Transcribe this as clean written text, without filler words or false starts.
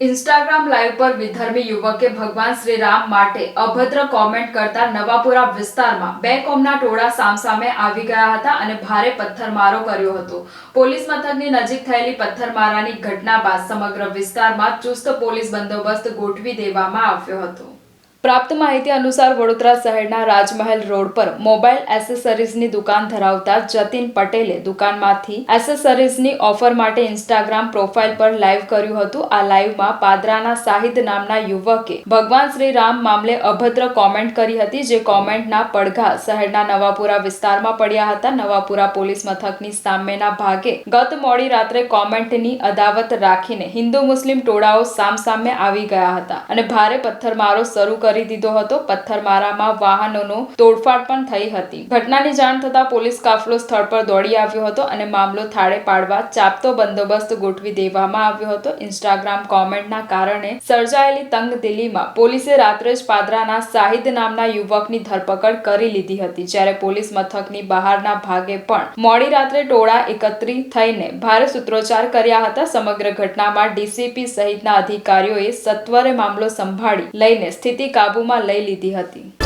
Instagram live पर विधर्मी युवके भगवान श्री राम માટે અભદ્ર કોમેન્ટ કરતા નવાપુરા વિસ્તારમાં બે કોમના ટોળા સામસામે આવી ગયા હતા અને ભારે પથ્થરમારો કર્યો હતો। પોલીસ મથકની નજીક થયેલી પથ્થરમારાની ઘટના બાદ સમગ્ર વિસ્તારમાં ચુસ્ત પોલીસ બંદોબસ્ત ગોઠવી દેવામાં આવ્યો હતો। प्राप्त माहिती अनुसार वडोदरा शहरना राजमहल रोड पर मोबाइल एसेसरीजनी दुकान धरावता जतीन पटेले दुकानमांथी एसेसरीजनी ऑफर माटे इंस्टाग्राम प्रोफाइल पर लाइव कर्युं हतुं। आ लाइवमां पादराना शाहिद नामना युवके भगवान श्री राम मामले अभद्र कॉमेंट करी हती, जे कॉमेंटना પડઘા शहरना नवापुरा विस्तारमां पड्या हता। नवापुरा पोलीस मथकनी सामेना भागे गत मोडी रात्रे कॉमेंटनी अदावत राखीने हिंदू मुस्लिम टोळाओ सामसामे आवी गया हता અને ભારે પથ્થરમારો શરૂ કરી દીધો હતો। પથ્થરમારામાં વાહનોનો તોડફાડ પણ થઈ હતી। ઘટનાની જાણ થતાં પોલીસ કાફલો સ્થળ પર દોડી આવ્યો હતો અને મામલો થાળે પાડવા ચાપતો બંદોબસ્ત ગોઠવી દેવામાં આવ્યો હતો। ઇન્સ્ટાગ્રામ કોમેન્ટના કારણે સર્જાયેલી તંગદિલીમાં પોલીસે રાત્રે જ પાદરાના શાહિદ નામના યુવકની ધરપકડ કરી લીધી હતી, જ્યારે પોલીસ મથકની બહારના ભાગે પણ મોડી રાત્રે ટોળા એકત્રિત થઈને ભારે સૂત્રોચ્ચાર કર્યા હતા। સમગ્ર ઘટનામાં ડીસીપી સહિતના અધિકારીઓએ સત્વરે મામલો સંભાળી લઈને સ્થિતિ કાબૂમાં લઈ લીધી હતી।